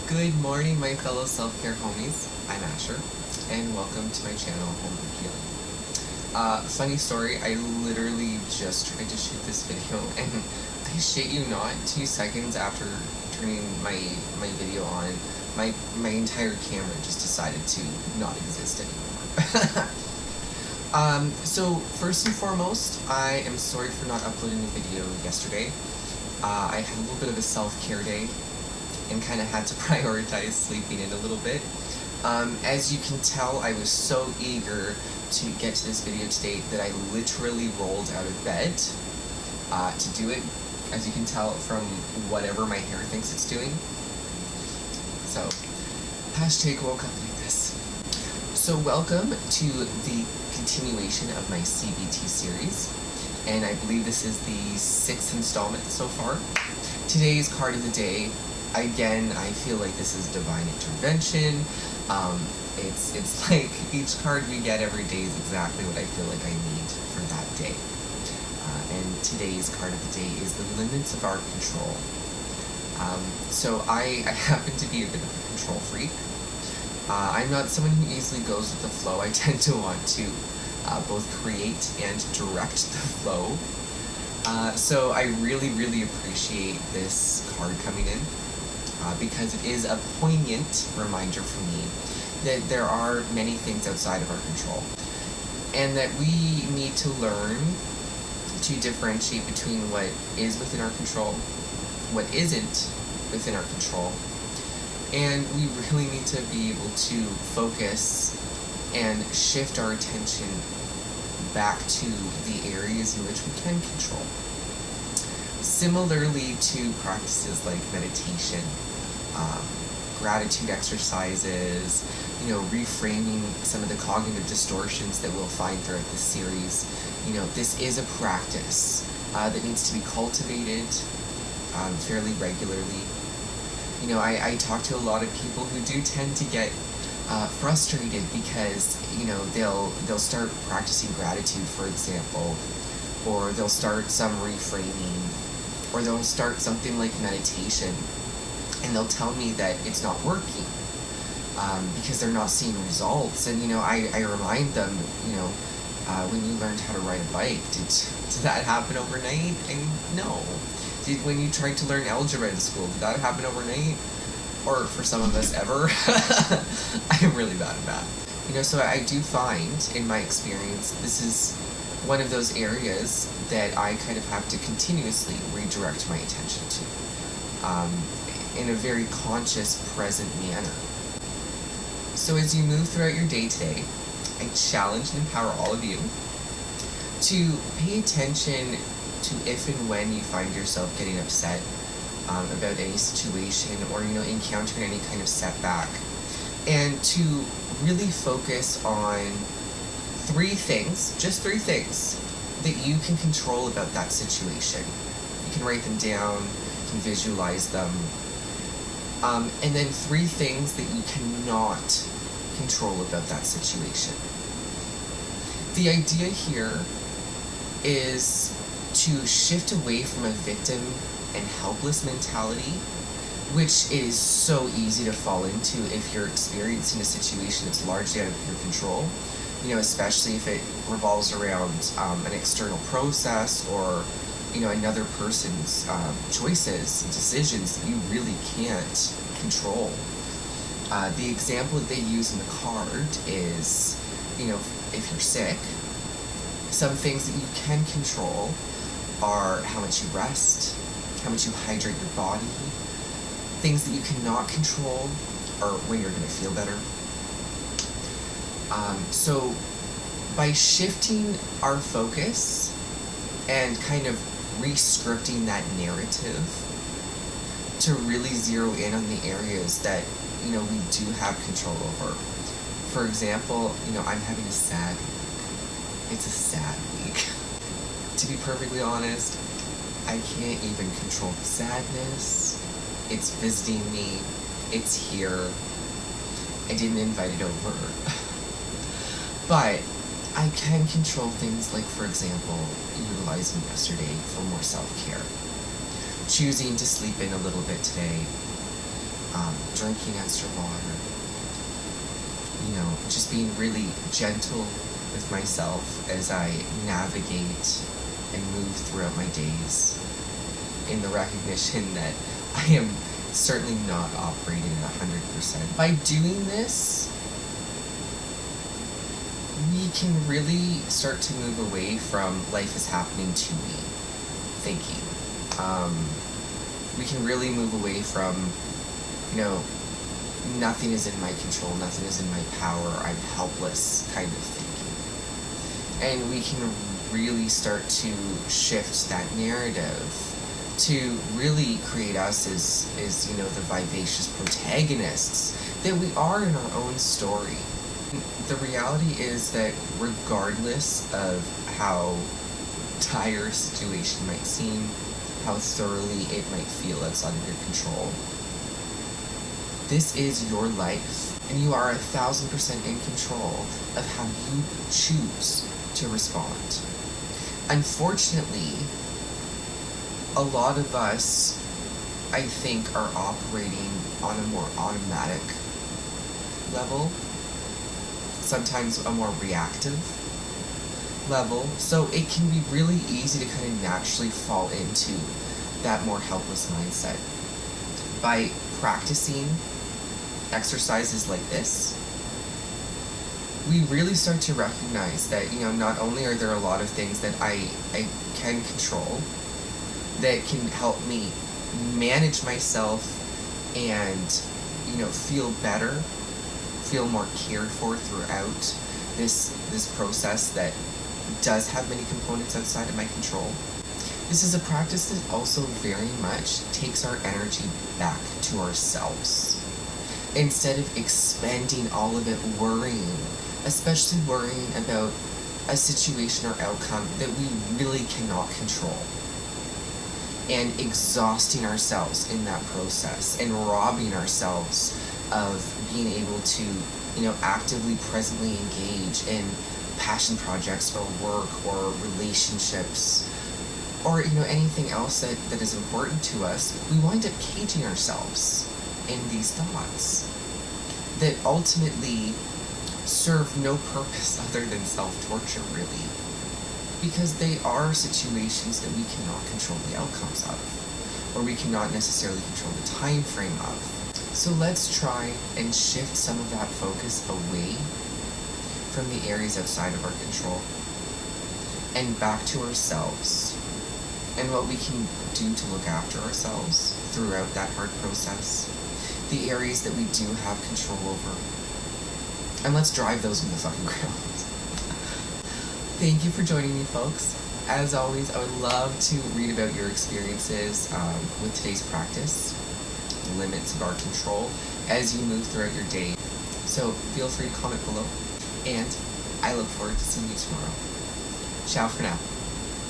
Good morning, my fellow self-care homies. I'm Asher, and welcome to my channel, Homebrew Healing. Funny story, I literally just tried to shoot this video, and I shit you not, 2 seconds after turning my video on, my entire camera just decided to not exist anymore. So first and foremost, I am sorry for not uploading a video yesterday. I had a little bit of a self-care day and kind of had to prioritize sleeping in a little bit. As you can tell, I was so eager to get to this video today that I literally rolled out of bed to do it, as you can tell from whatever my hair thinks it's doing. So, hashtag woke up like this. So welcome to the continuation of my CBT series, and I believe this is the 6th installment so far. Today's card of the day, again, I feel like this is divine intervention. It's like each card we get every day is exactly what I feel like I need for that day. And today's card of the day is the limits of our control. So I happen to be a bit of a control freak. I'm not someone who easily goes with the flow. I tend to want to both create and direct the flow. So I really appreciate this card coming in. Because it is a poignant reminder for me that there are many things outside of our control, and that we need to learn to differentiate between what is within our control, what isn't within our control, and we really need to be able to focus and shift our attention back to the areas in which we can control. Similarly to practices like meditation, gratitude exercises, reframing some of the cognitive distortions that we'll find throughout this series. This is a practice that needs to be cultivated fairly regularly. I talk to a lot of people who do tend to get frustrated because, they'll start practicing gratitude, for example, or they'll start some reframing, or they'll start something like meditation, and they'll tell me that it's not working because they're not seeing results. And I remind them, when you learned how to ride a bike, did that happen overnight? And no. When you tried to learn algebra in school, did that happen overnight? Or for some of us, ever? I'm really bad at math. So I do find, in my experience, this is one of those areas that I kind of have to continuously redirect my attention to in a very conscious, present manner. So as you move throughout your day today, I challenge and empower all of you to pay attention to if and when you find yourself getting upset about any situation, or encountering any kind of setback, and to really focus on 3 things, just 3 things, that you can control about that situation. You can write them down, you can visualize them, and then 3 things that you cannot control about that situation. The idea here is to shift away from a victim and helpless mentality, which is so easy to fall into if you're experiencing a situation that's largely out of your control. Especially if it revolves around an external process, or another person's choices and decisions that you really can't control. The example that they use in the card is, if you're sick, some things that you can control are how much you rest, how much you hydrate your body. Things that you cannot control are when you're going to feel better. So by shifting our focus and kind of re-scripting that narrative to really zero in on the areas that, we do have control over. For example, I'm having a sad week. It's a sad week. To be perfectly honest, I can't even control the sadness. It's visiting me. It's here. I didn't invite it over. But I can control things like, for example, utilizing yesterday for more self-care. Choosing to sleep in a little bit today. drinking extra water, just being really gentle with myself as I navigate and move throughout my days, in the recognition that I am certainly not operating at 100%. By doing this, we can really start to move away from life is happening to me thinking. We can really move away from, nothing is in my control, nothing is in my power, I'm helpless kind of thinking. And we can really start to shift that narrative to really create us as the vivacious protagonists that we are in our own story. The reality is that regardless of how dire a situation might seem, how thoroughly it might feel outside of your control, this is your life, and you are 1,000% in control of how you choose to respond. Unfortunately, a lot of us, I think, are operating on a more automatic level, sometimes a more reactive level, so it can be really easy to kind of naturally fall into that more helpless mindset. By practicing exercises like this, we really start to recognize that, not only are there a lot of things that I can control that can help me manage myself and, feel better, feel more cared for throughout this process that does have many components outside of my control. This is a practice that also very much takes our energy back to ourselves. Instead of expending all of it worrying, especially worrying about a situation or outcome that we really cannot control, and exhausting ourselves in that process and robbing ourselves of being able to, actively, presently engage in passion projects or work or relationships or, anything else that is important to us. We wind up caging ourselves in these thoughts that ultimately serve no purpose other than self-torture, really, because they are situations that we cannot control the outcomes of, or we cannot necessarily control the time frame of. So let's try and shift some of that focus away from the areas outside of our control and back to ourselves and what we can do to look after ourselves throughout that hard process, the areas that we do have control over. And let's drive those in the fucking ground. Thank you for joining me, folks. As always, I would love to read about your experiences with today's practice, the limits of our control, as you move throughout your day. So feel free to comment below, and I look forward to seeing you tomorrow. Ciao for now.